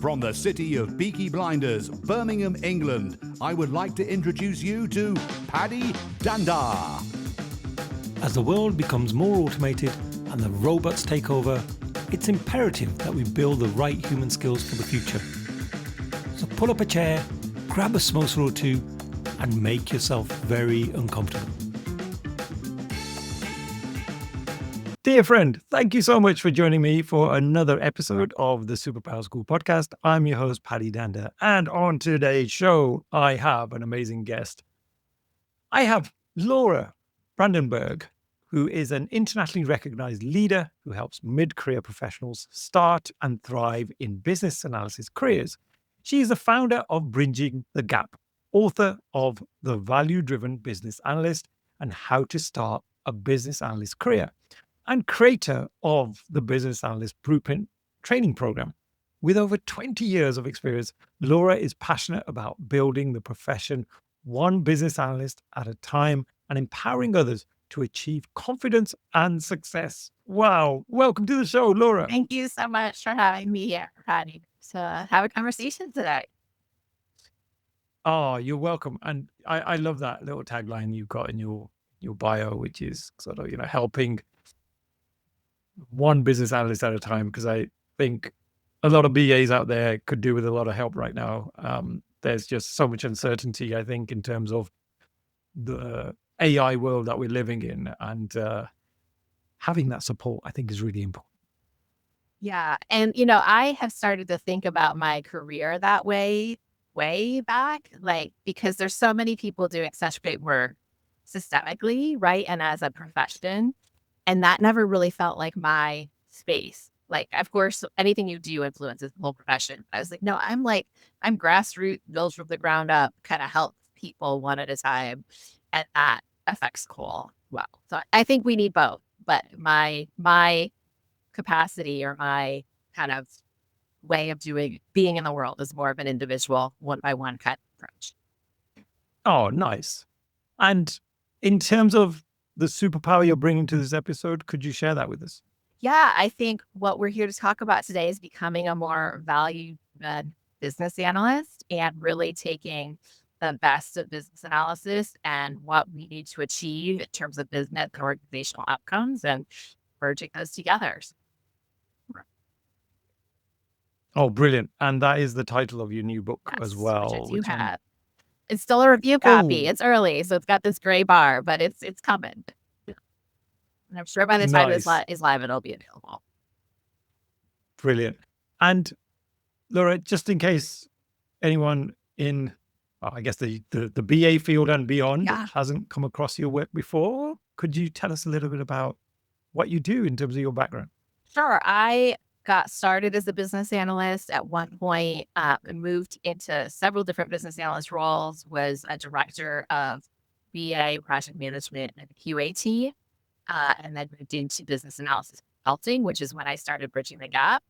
From the city of Peaky Blinders, Birmingham, England, I would like to introduce you to Paddy Danda. As the world becomes more automated and the robots take over, it's imperative that we build the right human skills for the future. So pull up a chair, grab a samosa or two, and make yourself very uncomfortable. Dear friend, thank you so much for joining me for another episode of the Superpower School podcast. I'm your host, Paddy Danda, and on today's show, I have an amazing guest. I have Laura Brandenburg, who is an internationally recognized leader who helps mid-career professionals start and thrive in business analysis careers. She is the founder of Bridging the Gap, author of The Value-Driven Business Analyst and How to Start a Business Analyst Career, and creator of the Business Analyst Blueprint training program. With over 20 years of experience, Laura is passionate about building the profession one business analyst at a time and empowering others to achieve confidence and success. Wow. Welcome to the show, Laura. Thank you so much for having me here, Patty, to have a conversation today. Oh, you're welcome. And I love that little tagline you've got in your bio, which is sort of, helping one business analyst at a time, because I think a lot of BAs out there could do with a lot of help right now. There's just so much uncertainty, I think, in terms of the AI world that we're living in, and having that support, I think, is really important. Yeah. And, I have started to think about my career that way back, because there's so many people doing such great work systemically, right? And as a profession. And that never really felt like my space. Of course, anything you do influences the whole profession. I was like, no, I'm grassroots, built from the ground up, kind of help people one at a time. And that affects cool well. So I think we need both. But my capacity or my kind of way of being in the world is more of an individual, one by one kind of approach. Oh, nice. And in terms of the superpower you're bringing to this episode, could you share that with us? Yeah, I think what we're here to talk about today is becoming a more value-led business analyst and really taking the best of business analysis and what we need to achieve in terms of business and organizational outcomes and merging those together. Oh, brilliant. And that is the title of your new book as well. Which I do have. It's still a review copy. It's early, so it's got this gray bar, but it's coming. And I'm sure by the time this is live, it'll be available. Brilliant. And Laura, just in case anyone in, I guess, the BA field and beyond hasn't come across your work before, could you tell us a little bit about what you do in terms of your background? Sure. I got started as a business analyst at one point, moved into several different business analyst roles, was a director of BA project management and QAT, and then moved into business analysis consulting, which is when I started Bridging the Gap,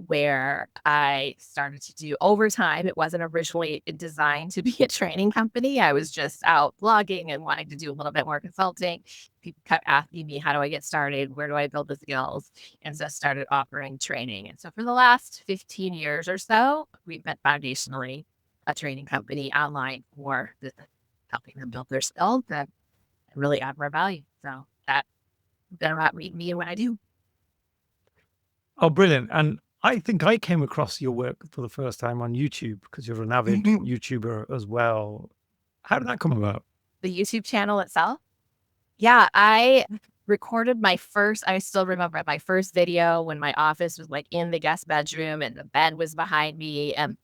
where I started to do overtime. It wasn't originally designed to be a training company. I was just out blogging and wanting to do a little bit more consulting. People kept asking me, how do I get started? Where do I build the skills? And so I started offering training. And so for the last 15 years or so, we've been foundationally a training company online for helping them build their skills and really add more value. So that's about me and what I do. Oh, brilliant. And I think I came across your work for the first time on YouTube because you're an avid YouTuber as well. How did that come about? The YouTube channel itself? Yeah, I recorded I still remember my first video when my office was in the guest bedroom and the bed was behind me. And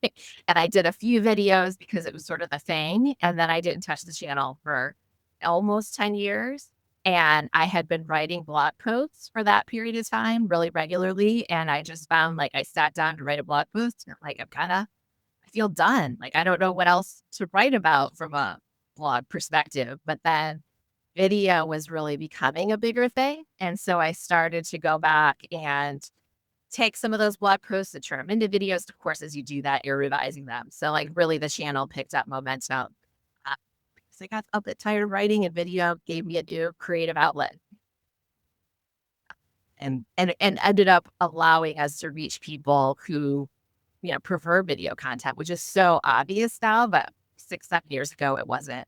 I did a few videos because it was sort of the thing. And then I didn't touch the channel for almost 10 years. And I had been writing blog posts for that period of time really regularly. And I just found I sat down to write a blog post and I feel done. I don't know what else to write about from a blog perspective. But then video was really becoming a bigger thing. And so I started to go back and take some of those blog posts and turn them into videos. Of course, as you do that, you're revising them. So really the channel picked up momentum. I got a bit tired of writing, and video gave me a new creative outlet. And ended up allowing us to reach people who prefer video content, which is so obvious now, but 6, 7 years ago, it wasn't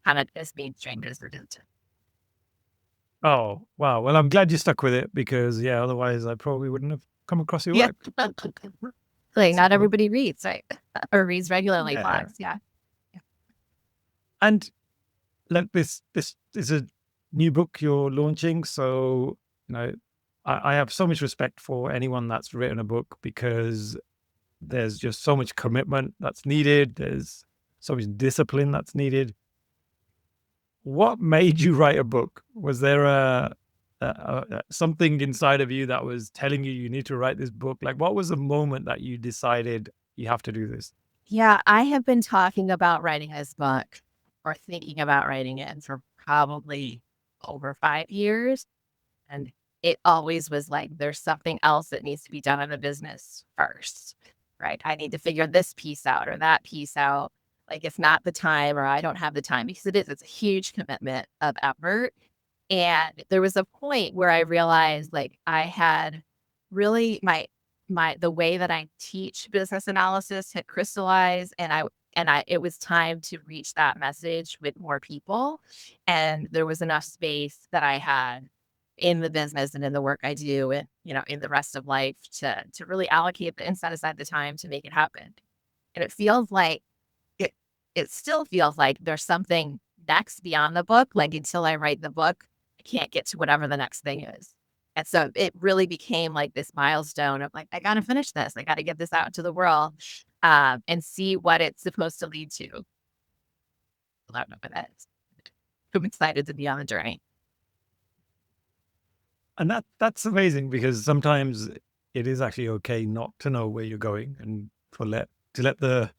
kind of as mainstream as it is. Oh, wow. Well, I'm glad you stuck with it because, yeah, otherwise I probably wouldn't have come across your Yeah. work. Like not So, everybody reads, right? Or reads regularly yeah. blogs. Yeah. And like this is a new book you're launching. So, I have so much respect for anyone that's written a book because there's just so much commitment that's needed. There's so much discipline that's needed. What made you write a book? Was there something inside of you that was telling you need to write this book? Like, what was the moment that you decided you have to do this? Yeah. I have been talking about writing this book or thinking about writing it for probably over 5 years. And it always was like, there's something else that needs to be done in a business first, right? I need to figure this piece out or that piece out. Like, it's not the time, or I don't have the time because it's a huge commitment of effort. And there was a point where I realized like I had really the way that I teach business analysis had crystallized, and it was time to reach that message with more people. And there was enough space that I had in the business and in the work I do and in the rest of life to really allocate and set aside the time to make it happen. And it feels like it it still feels like there's something next beyond the book. Like until I write the book, I can't get to whatever the next thing is. And so it really became like this milestone of like, I got to finish this. I got to get this out into the world and see what it's supposed to lead to. I don't know what that is. I'm excited to be on the journey. And that's amazing because sometimes it is actually okay not to know where you're going and to let I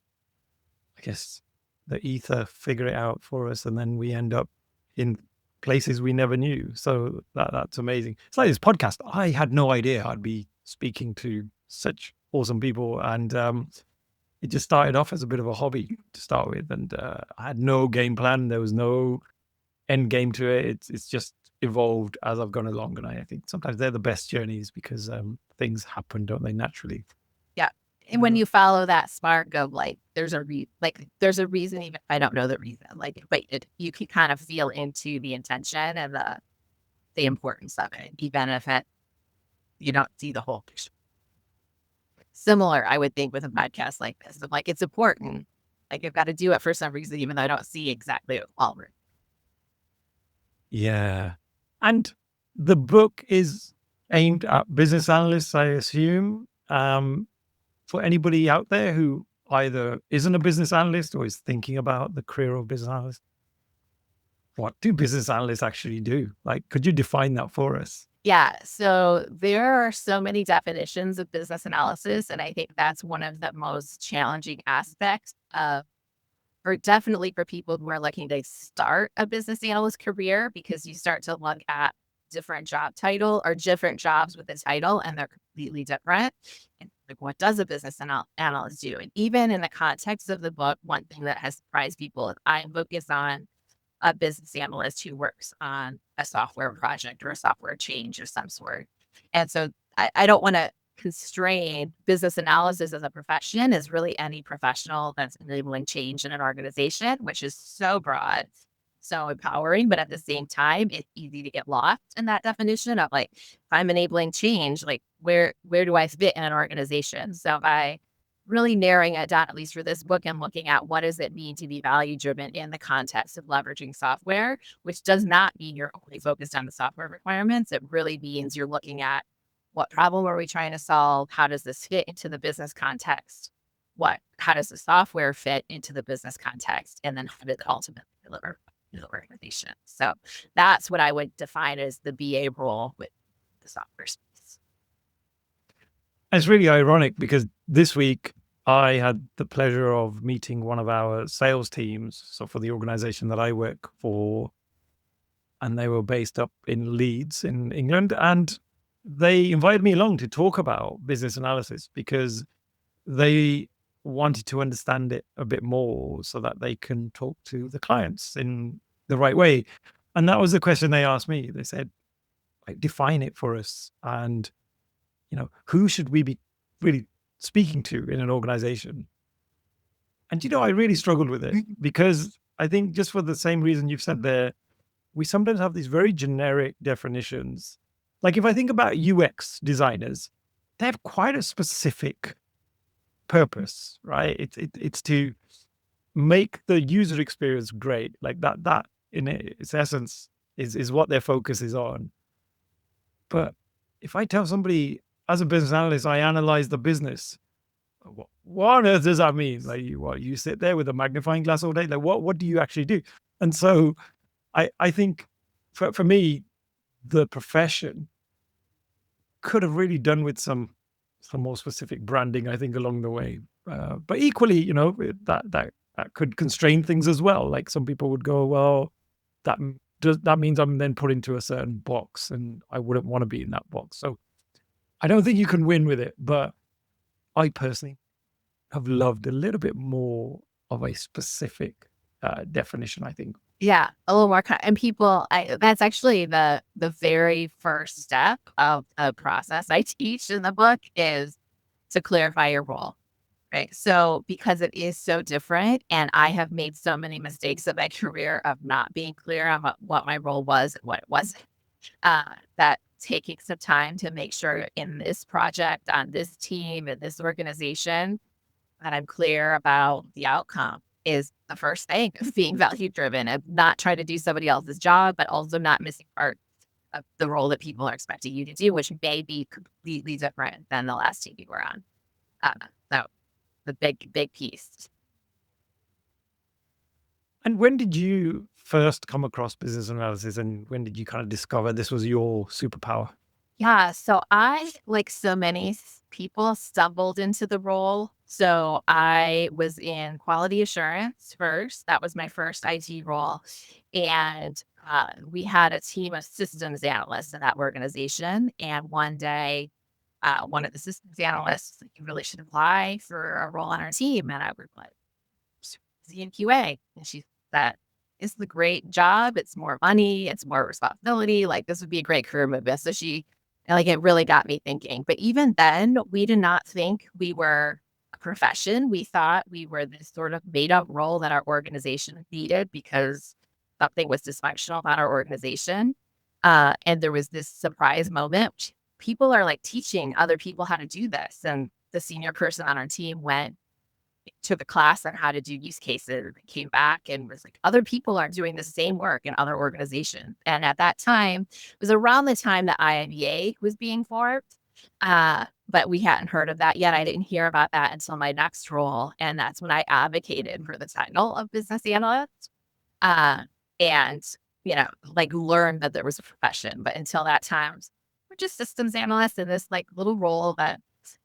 guess the ether figure it out for us, and then we end up in places we never knew. So that's amazing. It's like this podcast. I had no idea I'd be speaking to such awesome people, and it just started off as a bit of a hobby to start with, and I had no game plan. There was no end game to it. It's just evolved as I've gone along, and I think sometimes they're the best journeys because things happen, don't they, naturally? Yeah. And when you follow that spark of like, there's a reason, even if I don't know the reason, like, but you can kind of feel into the intention and the importance of it, even if you don't see the whole picture. Similar, I would think, with a podcast like this. Like, it's important. Like, I've got to do it for some reason, even though I don't see exactly all of it. Yeah. And the book is aimed at business analysts, I assume. For anybody out there who either isn't a business analyst or is thinking about the career of business analyst, what do business analysts actually do? Like, could you define that for us? Yeah. So there are so many definitions of business analysis. And I think that's one of the most challenging aspects definitely for people who are looking to start a business analyst career, because you start to look at different job title or different jobs with the title, and they're completely different. And like, what does a business analyst do? And even in the context of the book, one thing that has surprised people is I focus on a business analyst who works on a software project or a software change of some sort. And so I don't want to constrain business analysis as a profession as really any professional that's enabling change in an organization, which is so broad, so empowering, but at the same time, it's easy to get lost in that definition of like, if I'm enabling change, like where do I fit in an organization? So by really narrowing it down, at least for this book, and looking at what does it mean to be value driven in the context of leveraging software, which does not mean you're only focused on the software requirements. It really means you're looking at what problem are we trying to solve? How does this fit into the business context? How does the software fit into the business context? And then how does it ultimately deliver to the organization? So that's what I would define as the BA role with the software space. It's really ironic because this week I had the pleasure of meeting one of our sales teams. So for the organization that I work for, and they were based up in Leeds in England. And they invited me along to talk about business analysis because they wanted to understand it a bit more so that they can talk to the clients in the right way. And that was the question they asked me. They said, like, define it for us. And, who should we be really speaking to in an organization. And, I really struggled with it because I think just for the same reason you've said there, we sometimes have these very generic definitions. Like if I think about UX designers, they have quite a specific purpose, right? It's to make the user experience great. Like that in its essence is what their focus is on. But if I tell somebody as a business analyst, I analyze the business, what on earth does that mean? Like you sit there with a magnifying glass all day? Like what do you actually do? And so I think for me, the profession could have really done with some more specific branding, I think, along the way. But equally, that could constrain things as well. Like some people would go, well, that means I'm then put into a certain box, and I wouldn't want to be in that box. So I don't think you can win with it. But I personally have loved a little bit more of a specific definition, I think. Yeah, a little more, and people, that's actually the very first step of a process I teach in the book is to clarify your role, right? So because it is so different, and I have made so many mistakes in my career of not being clear on what my role was and what it wasn't, that taking some time to make sure in this project, on this team, in this organization, that I'm clear about the outcome is the first thing of being value driven and not trying to do somebody else's job, but also not missing part of the role that people are expecting you to do, which may be completely different than the last team you were on. Uh, so the big piece. And when did you first come across business analysis, and when did you kind of discover this was your superpower? Yeah, so I, like so many people, stumbled into the role. So I was in quality assurance first. That was my first IT role. And we had a team of systems analysts in that organization. And one day, one of the systems analysts was like, you really should apply for a role on our team. And I was like, busy in QA. And she said, it's the great job. It's more money. It's more responsibility. Like this would be a great career move. So it really got me thinking. But even then, we did not think we were a profession. We thought we were this sort of made up role that our organization needed because something was dysfunctional about our organization. And there was this surprise moment. Which people are like teaching other people how to do this. And the senior person on our team took a class on how to do use cases, came back and was like, other people are doing the same work in other organizations. And at that time, it was around the time that IIBA was being formed. But we hadn't heard of that yet. I didn't hear about that until my next role. And that's when I advocated for the title of business analyst. And, learned that there was a profession. But until that time, we're just systems analysts in this like little role that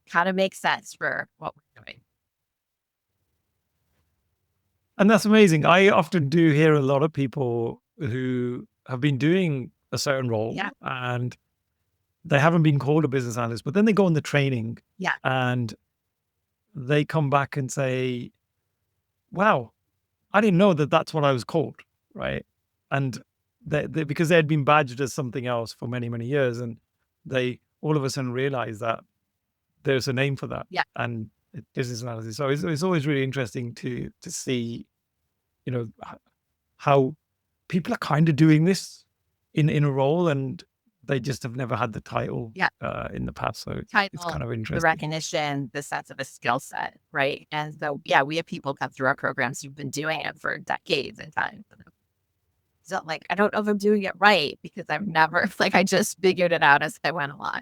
kind of makes sense for what we're doing. And that's amazing. I often do hear a lot of people who have been doing a certain role Yeah. and they haven't been called a business analyst, but then they go on the training Yeah. and they come back and say, wow, I didn't know that that's what I was called, right? And because they had been badged as something else for many, many years, and they all of a sudden realize that there's a name for that. Yeah. And business analysis. So it's always really interesting to see, how people are kind of doing this in a role, and they just have never had the title in the past. So it's kind of interesting. The recognition, the sense of a skill set, right? And so, yeah, we have people come through our programs who've been doing it for decades and time. So, I don't know if I'm doing it right because I've never, I just figured it out as I went along.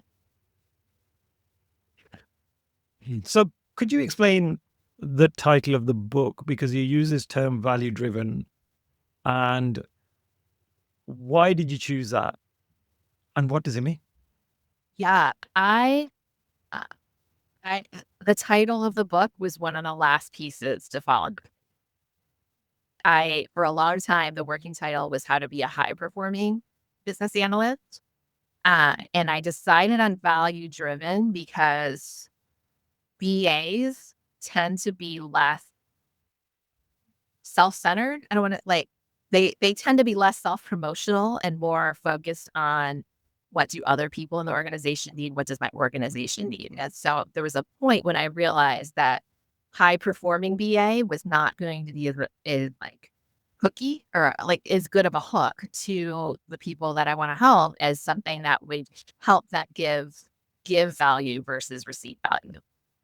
So could you explain the title of the book? Because you use this term value driven, and why did you choose that? And what does it mean? Yeah, the title of the book was one of the last pieces to follow. For a long time, the working title was How to Be a High Performing Business Analyst. And I decided on value driven because BAs tend to be less self-centered. I don't want to they tend to be less self-promotional and more focused on what do other people in the organization need? What does my organization need? And so there was a point when I realized that high performing BA was not going to be as like hooky or like as good of a hook to the people that I want to help as something that would help that give value versus receive value.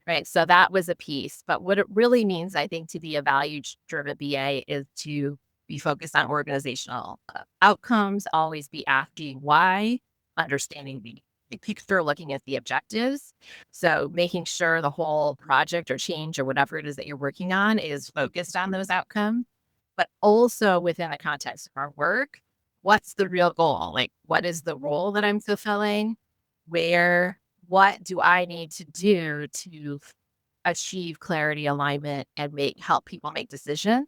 Right. So that was a piece. But what it really means, I think, to be a value driven BA is to be focused on organizational outcomes, always be asking why, understanding the big picture, looking at the objectives. So making sure the whole project or change or whatever it is that you're working on is focused on those outcomes, but also within the context of our work, what's the real goal? Like, what is the role that I'm fulfilling? What do I need to do to achieve clarity, alignment, and help people make decisions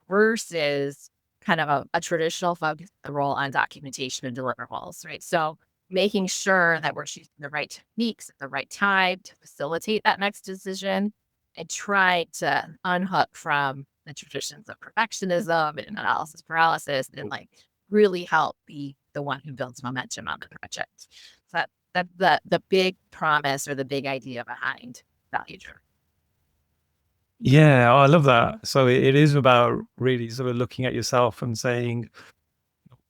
versus kind of a traditional focus the role on documentation and deliverables, right? So making sure that we're choosing the right techniques at the right time to facilitate that next decision and try to unhook from the traditions of perfectionism and analysis paralysis and like really help be the one who builds momentum on the project. So that's the big promise or the big idea behind value driven. Yeah, I love that. So it is about really sort of looking at yourself and saying,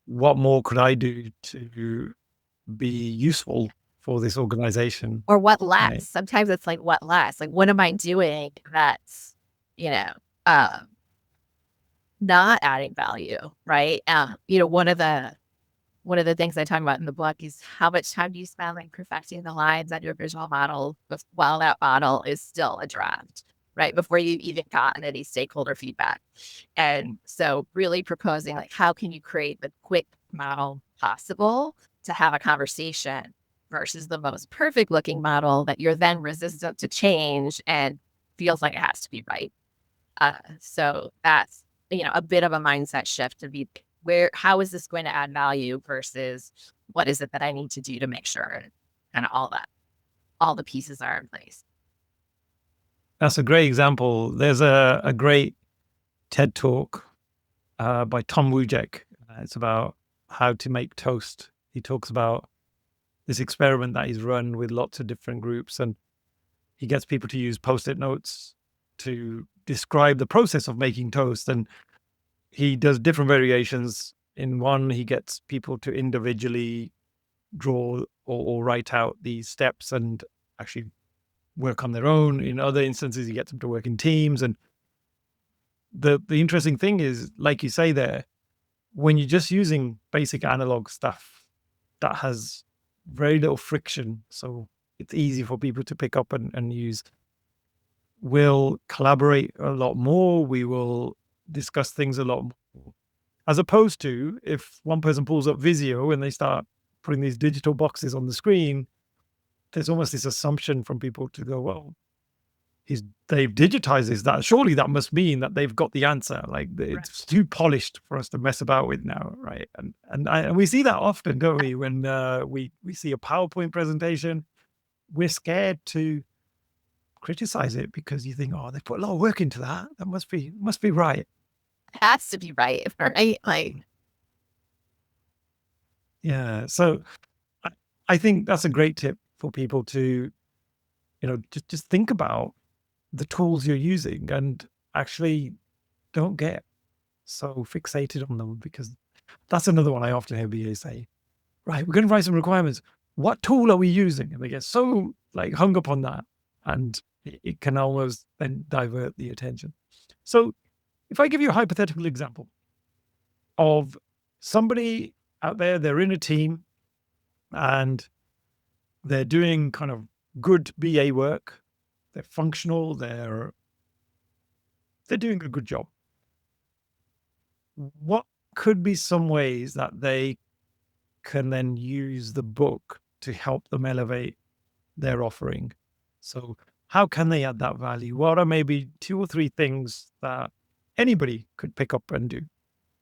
what more could I do to be useful for this organization? Or what less? Right. Sometimes it's like, what less? Like, what am I doing that's, you know, um, not adding value, right? One of the things I talk about in the book is how much time do you spend like perfecting the lines on your visual model while that model is still a draft, right? Before you've even gotten any stakeholder feedback. And so really proposing like, how can you create the quick model possible to have a conversation versus the most perfect looking model that you're then resistant to change and feels like it has to be right. So that's, a bit of a mindset shift to be how is this going to add value versus what is it that I need to do to make sure and all the pieces are in place. That's a great example. There's a great TED talk by Tom Wojcik. It's about how to make toast. He talks about this experiment that he's run with lots of different groups, and he gets people to use post-it notes to describe the process of making toast. And he does different variations. In one, he gets people to individually draw or write out these steps and actually work on their own. In other instances, he gets them to work in teams. And the interesting thing is, like you say there, when you're just using basic analog stuff that has very little friction, so it's easy for people to pick up and use, we'll collaborate a lot more. We will discuss things a lot more. As opposed to if one person pulls up Visio and they start putting these digital boxes on the screen, there's almost this assumption from people to go, well, they've digitized this. That surely that must mean that they've got the answer. Like it's too polished for us to mess about with now, right? And we see that often, don't we? When we see a PowerPoint presentation, we're scared to criticize it because you think, oh, they put a lot of work into that. That must be right. It has to be right, right? Like, yeah. So I think that's a great tip for people to, just think about the tools you're using and actually don't get so fixated on them, because that's another one I often hear BAs say, right, we're going to write some requirements. What tool are we using? And they get so like hung up on that, and it can almost then divert the attention. So if I give you a hypothetical example of somebody out there, they're in a team and they're doing kind of good BA work. They're functional. They're doing a good job. What could be some ways that they can then use the book to help them elevate their offering? So how can they add that value? What are maybe 2 or 3 things that anybody could pick up and do?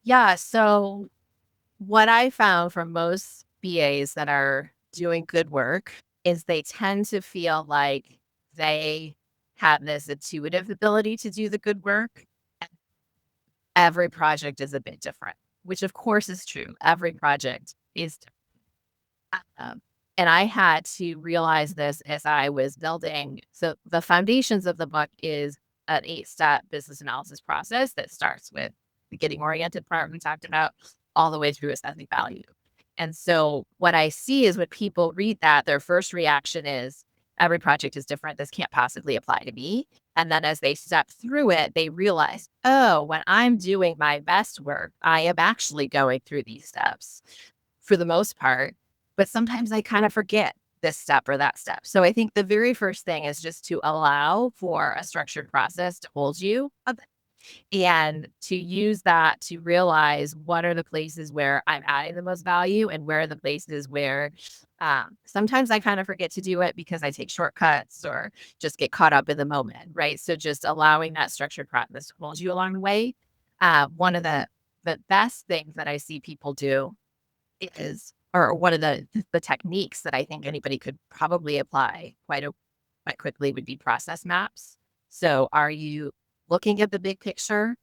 yeah. So what I found from most BAs that are doing good work is they tend to feel like they have this intuitive ability to do the good work. Every project is a bit different, which of course is true. Every project is different. Um, and I had to realize this as I was building. So the foundations of the book is an 8-step business analysis process that starts with the getting oriented part we talked about, all the way through assessing value. And so what I see is when people read that, their first reaction is every project is different. This can't possibly apply to me. And then as they step through it, they realize, oh, when I'm doing my best work, I am actually going through these steps for the most part. But sometimes I kind of forget this step or that step. So I think the very first thing is just to allow for a structured process to hold you and to use that to realize what are the places where I'm adding the most value and where are the places where sometimes I kind of forget to do it because I take shortcuts or just get caught up in the moment, right? So just allowing that structured process to hold you along the way. One of the best things that I see people do is, or one of the techniques that I think anybody could probably apply quite quickly would be process maps. So are you looking at the big picture?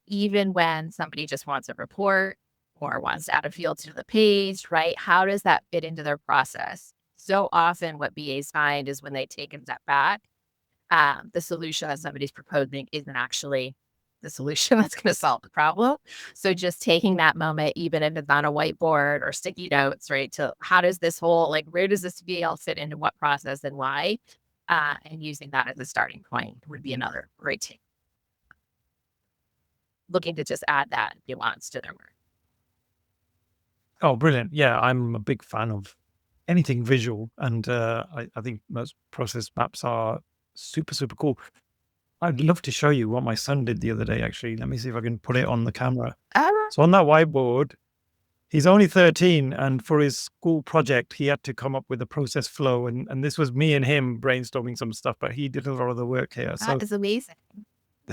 Even when somebody just wants a report or wants to add a field to the page, right? How does that fit into their process? So often what BAs find is when they take a step back, the solution that somebody's proposing isn't actually the solution that's going to solve the problem. So just taking that moment, even if it's on a whiteboard or sticky notes, right? To how does this whole, like, where does this VL fit into what process and why? And using that as a starting point would be another great tip. Looking to just add that nuance to their work. Oh, brilliant. Yeah, I'm a big fan of anything visual. And I think most process maps are super, super cool. I'd love to show you what my son did the other day, actually. Let me see if I can put it on the camera. So on that whiteboard, he's only 13, and for his school project, he had to come up with a process flow. And this was me and him brainstorming some stuff, but he did a lot of the work here. So That is amazing.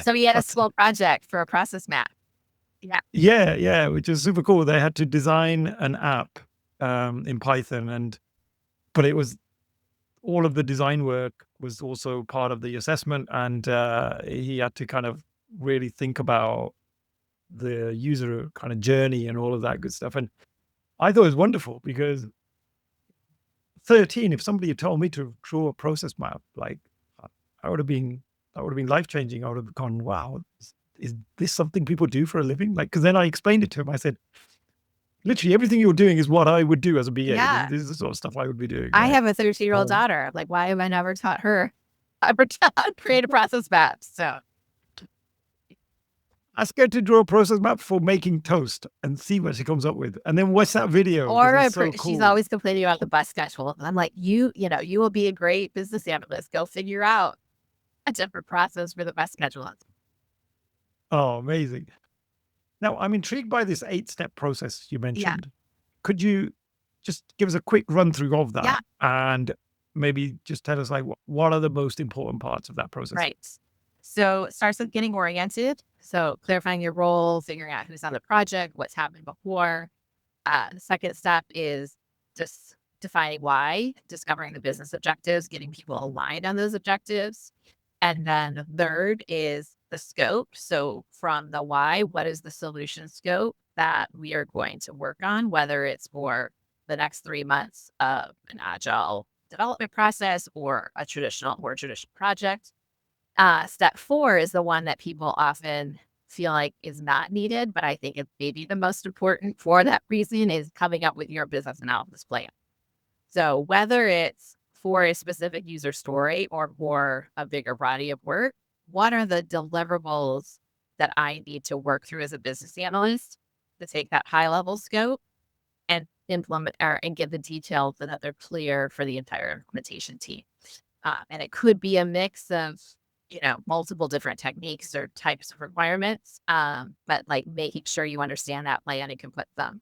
So he had a that's, small project for a process map. Yeah. yeah, which is super cool. They had to design an app in Python, but it was all of the design work was also part of the assessment, and he had to kind of really think about the user kind of journey and all of that good stuff. And I thought it was wonderful because 13, if somebody had told me to draw a process map, like I would have been, that would have been life changing. I would have gone, wow, is this something people do for a living? Like, because then I explained it to him. I said, literally everything you're doing is what I would do as a BA. Yeah. This is the sort of stuff I would be doing. I Right? have a 13-year-old daughter. Like, why have I never taught her how to create a process map? So Ask her to draw a process map for making toast and see what she comes up with. And then watch that video. 'Cause or it's so cool. she's always complaining about the bus schedule. I'm like, you will be a great business analyst. Go figure out a different process for the bus schedule. Oh, amazing. Now, I'm intrigued by this 8-step process you mentioned. Could you just give us a quick run through of that? Yeah. And maybe just tell us, like, what are the most important parts of that process? Right. So it starts with getting oriented. So clarifying your role, figuring out who's on the project, what's happened before. The second step is just defining why, discovering the business objectives, getting people aligned on those objectives. And then the third is the scope. So from the why, what is the solution scope that we are going to work on, whether it's for the next 3 months of an agile development process or a traditional project. Step 4 is the one that people often feel like is not needed, but I think it's maybe the most important for that reason is coming up with your business analysis plan. So whether it's for a specific user story or for a bigger body of work, what are the deliverables that I need to work through as a business analyst to take that high level scope and implement and get the details so that they're clear for the entire implementation team. And it could be a mix of, multiple different techniques or types of requirements, but like making sure you understand that plan and can put some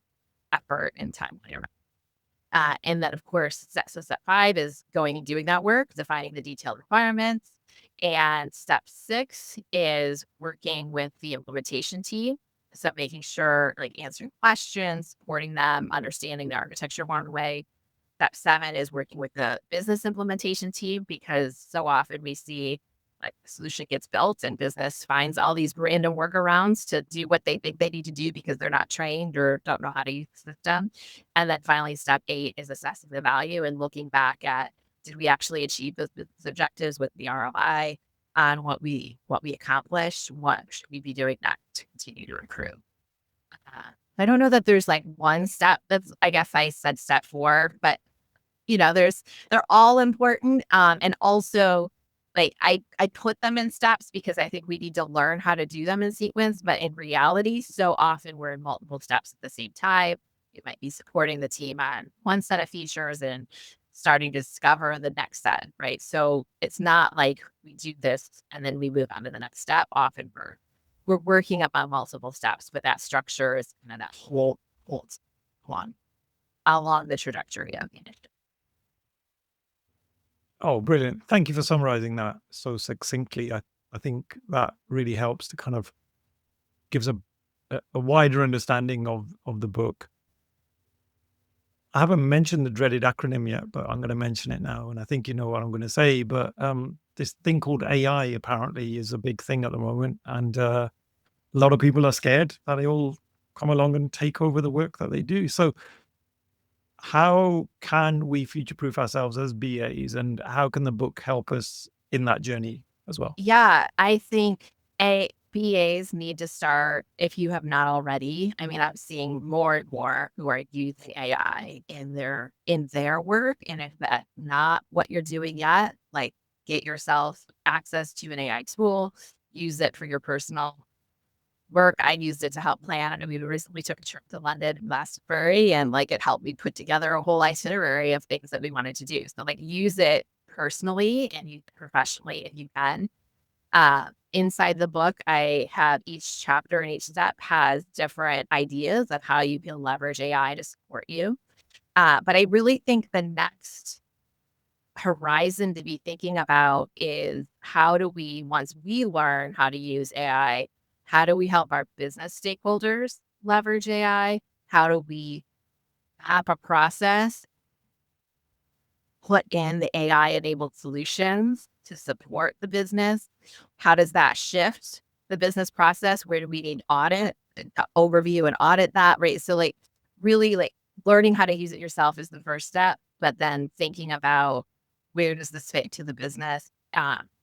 effort and time on your and then, of course, step 5 is going and doing that work, defining the detailed requirements. And step 6 is working with the implementation team. So making sure, like answering questions, supporting them, understanding the architecture one way. Step 7 is working with the business implementation team because so often we see like the solution gets built and business finds all these random workarounds to do what they think they need to do because they're not trained or don't know how to use the system. And then finally, step 8 is assessing the value and looking back at, did we actually achieve those business objectives with the ROI on what we accomplished? What should we be doing next to continue to improve? I don't know that there's like one step that's, I guess I said step 4, but they're all important. And also like I put them in steps because I think we need to learn how to do them in sequence. But in reality, so often we're in multiple steps at the same time. You might be supporting the team on one set of features and starting to discover the next set, right? So it's not like we do this and then we move on to the next step. Often we're working up on multiple steps, but that structure is kind of that whole one along the trajectory of the initiative. Oh, brilliant. Thank you for summarizing that so succinctly. I think that really helps to kind of gives a wider understanding of the book. I haven't mentioned the dreaded acronym yet, but I'm going to mention it now. And I think you know what I'm going to say. But this thing called AI apparently is a big thing at the moment. And a lot of people are scared that they all come along and take over the work that they do. So how can we future-proof ourselves as BAs, and how can the book help us in that journey as well? Yeah, I think BAs need to start, if you have not already. I mean, I'm seeing more and more who are using AI in their work. And if that's not what you're doing yet, like get yourself access to an AI tool, use it for your personal work. I used it to help plan. And we recently took a trip to London last February, and like it helped me put together a whole itinerary of things that we wanted to do. So like use it personally and use it professionally if you can. Inside the book, I have each chapter and each step has different ideas of how you can leverage AI to support you. But I really think the next horizon to be thinking about is, how do we, once we learn how to use AI, how do we help our business stakeholders leverage AI? How do we have a process, put in the AI-enabled solutions to support the business? How does that shift the business process? Where do we need audit, overview and audit that, right? So like really like learning how to use it yourself is the first step, but then thinking about, where does this fit to the business?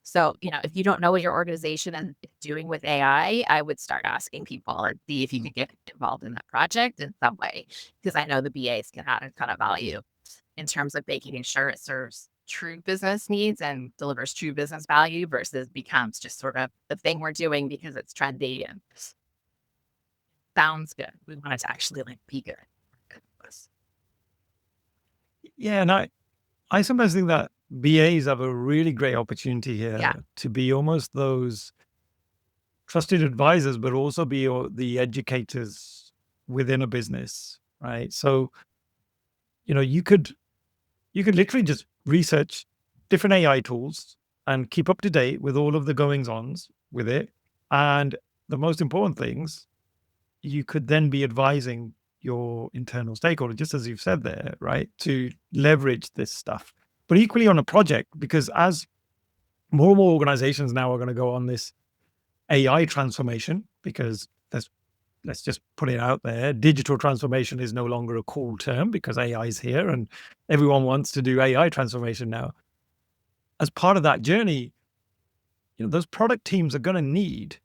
So, if you don't know what your organization is doing with AI, I would start asking people and see if you can get involved in that project in some way, because I know the BAs can add a ton of value in terms of making sure it serves true business needs and delivers true business value versus becomes just sort of the thing we're doing because it's trendy and sounds good. We want it to actually like be good. Yeah, and I sometimes think that BAs have a really great opportunity here Yeah. to be almost those trusted advisors, but also be the educators within a business, right? So, you could literally just research different AI tools and keep up to date with all of the goings-ons with it. And the most important things, you could then be advising your internal stakeholder, just as you've said there, right, to leverage this stuff. But equally on a project, because as more and more organizations now are going to go on this AI transformation, because let's just put it out there, digital transformation is no longer a cool term because AI is here and everyone wants to do AI transformation now. As part of that journey, those product teams are going to need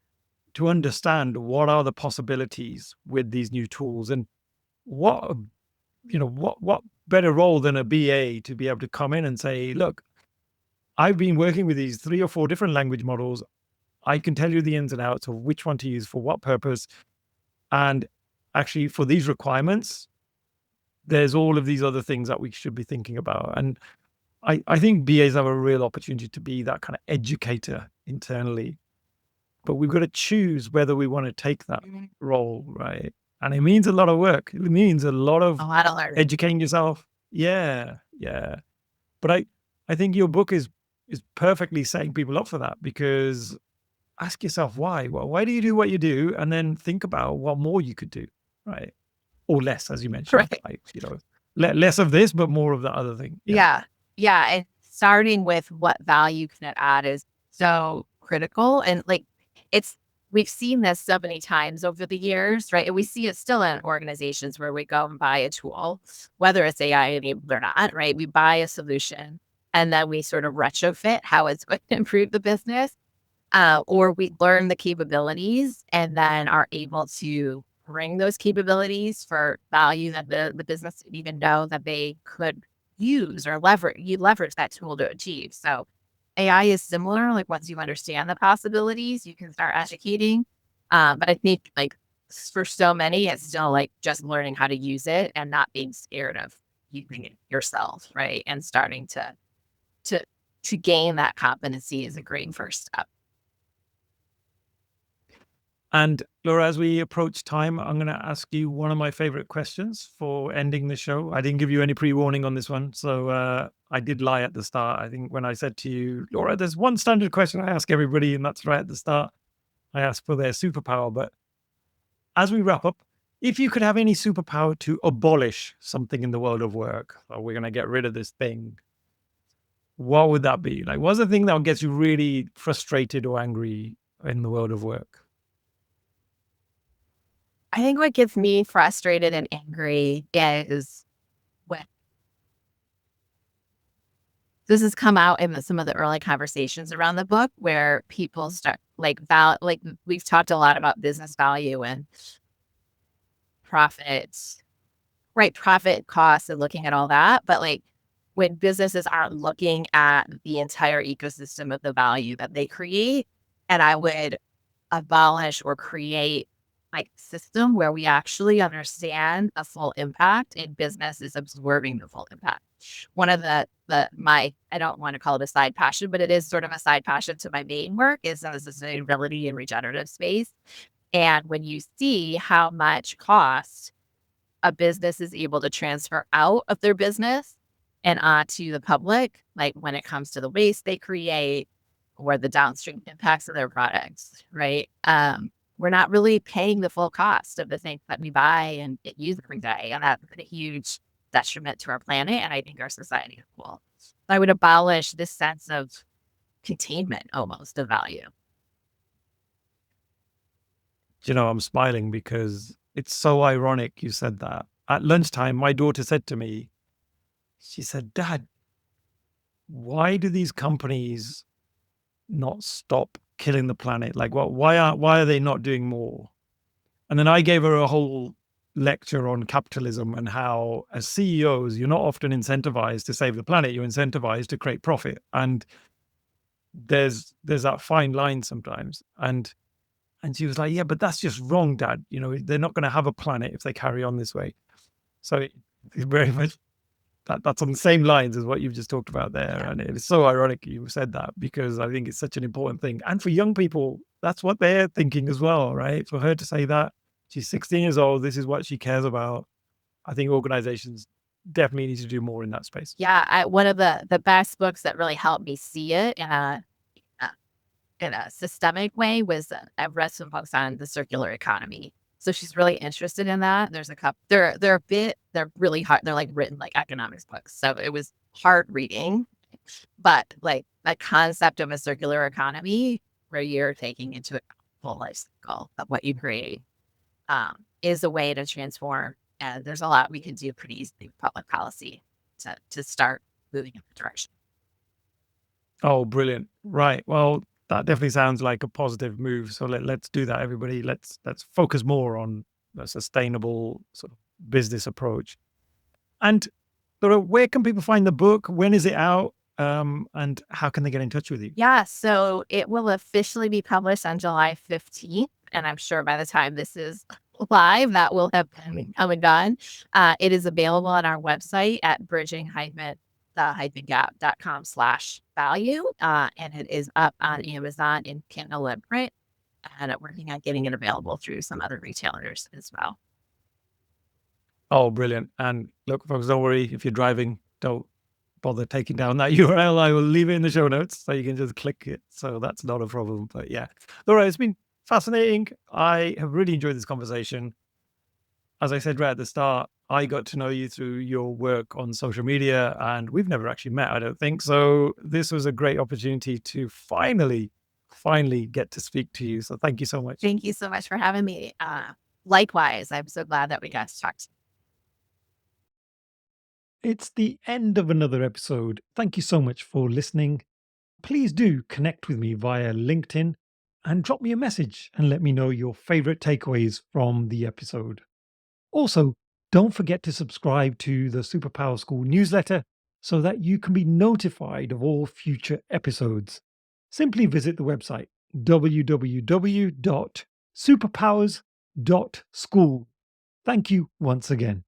to understand what are the possibilities with these new tools, and what better role than a BA to be able to come in and say, look, I've been working with these 3 or 4 different language models. I can tell you the ins and outs of which one to use for what purpose. And actually for these requirements, there's all of these other things that we should be thinking about. And I think BAs have a real opportunity to be that kind of educator internally, but we've got to choose whether we want to take that role, right? And it means a lot of work. It means a lot of learning. educating yourself. Yeah. But I think your book is perfectly setting people up for that, because ask yourself why. Well, why do you do what you do? And then think about what more you could do, right? Or less, as you mentioned. Right. Like, less of this, but more of the other thing. Yeah. And starting with what value can it add is so critical. And like, we've seen this so many times over the years, right? And we see it still in organizations where we go and buy a tool, whether it's AI enabled or not, right? We buy a solution and then we sort of retrofit how it's going to improve the business. Or we learn the capabilities and then are able to bring those capabilities for value that the business didn't even know that they could use or leverage. You leverage that tool to achieve. So AI is similar. Like once you understand the possibilities, you can start educating. But I think like for so many, it's still like just learning how to use it and not being scared of using it yourself, right? And starting to to gain that competency is a great first step. And Laura, as we approach time, I'm going to ask you one of my favorite questions for ending the show. I didn't give you any pre-warning on this one, so I did lie at the start. I think when I said to you, Laura, there's one standard question I ask everybody, and that's right at the start. I ask for their superpower. But as we wrap up, if you could have any superpower to abolish something in the world of work, or we're going to get rid of this thing, what would that be? Like, what's the thing that gets you really frustrated or angry in the world of work? I think what gets me frustrated and angry is when this has come out in some of the early conversations around the book where people start like we've talked a lot about business value and profits, right? Profit costs and looking at all that. But like when businesses aren't looking at the entire ecosystem of the value that they create, and I would abolish or create like system where we actually understand a full impact and business is absorbing the full impact. One of my, I don't want to call it a side passion, but it is sort of a side passion to my main work is the sustainability and regenerative space. And when you see how much cost a business is able to transfer out of their business and onto the public, like when it comes to the waste they create or the downstream impacts of their products, right? We're not really paying the full cost of the things that we buy and use every day. And that's a huge detriment to our planet and I think our society as well. I would abolish this sense of containment almost of value. I'm smiling because it's so ironic you said that. At lunchtime, my daughter said to me, she said, Dad, why do these companies not stop killing the planet? Like, why are they not doing more? And then I gave her a whole lecture on capitalism and how, as CEOs, you're not often incentivized to save the planet. You're incentivized to create profit, and there's that fine line sometimes. And she was like, "Yeah, but that's just wrong, Dad. They're not going to have a planet if they carry on this way." So it's very much that's on the same lines as what you've just talked about there. And it's so ironic you said that because I think it's such an important thing. And for young people, that's what they're thinking as well, right? For her to say that, she's 16 years old, this is what she cares about. I think organizations definitely need to do more in that space. Yeah, one of the best books that really helped me see it in a systemic way was I've read some books on the circular economy. So she's really interested in that. There's a couple. They're really hard. They're like written like economics books. So it was hard reading, but like the concept of a circular economy where you're taking into account the full life cycle of what you create is a way to transform. And there's a lot we can do pretty easily with public policy to start moving in that direction. Oh, brilliant. Right. Well, that definitely sounds like a positive move. So let's do that, everybody. Let's focus more on a sustainable sort of business approach. And Laura, where can people find the book? When is it out? And how can they get in touch with you? Yeah, so it will officially be published on July 15th. And I'm sure by the time this is live, that will have come and gone. It is available on our website at bridging-the-gap.com/value. And it is up on Amazon in Kindle and print. And I'm working on getting it available through some other retailers as well. Oh, brilliant. And look, folks, don't worry if you're driving, don't bother taking down that URL. I will leave it in the show notes so you can just click it. So that's not a problem. But yeah, Laura, it's been fascinating. I have really enjoyed this conversation. As I said right at the start, I got to know you through your work on social media, and we've never actually met, I don't think. So this was a great opportunity to finally get to speak to you. So thank you so much. Thank you so much for having me. Likewise, I'm so glad that we got to talk. It's the end of another episode. Thank you so much for listening. Please do connect with me via LinkedIn and drop me a message and let me know your favorite takeaways from the episode. Also, don't forget to subscribe to the Superpower School newsletter so that you can be notified of all future episodes. Simply visit the website www.superpowers.school. Thank you once again.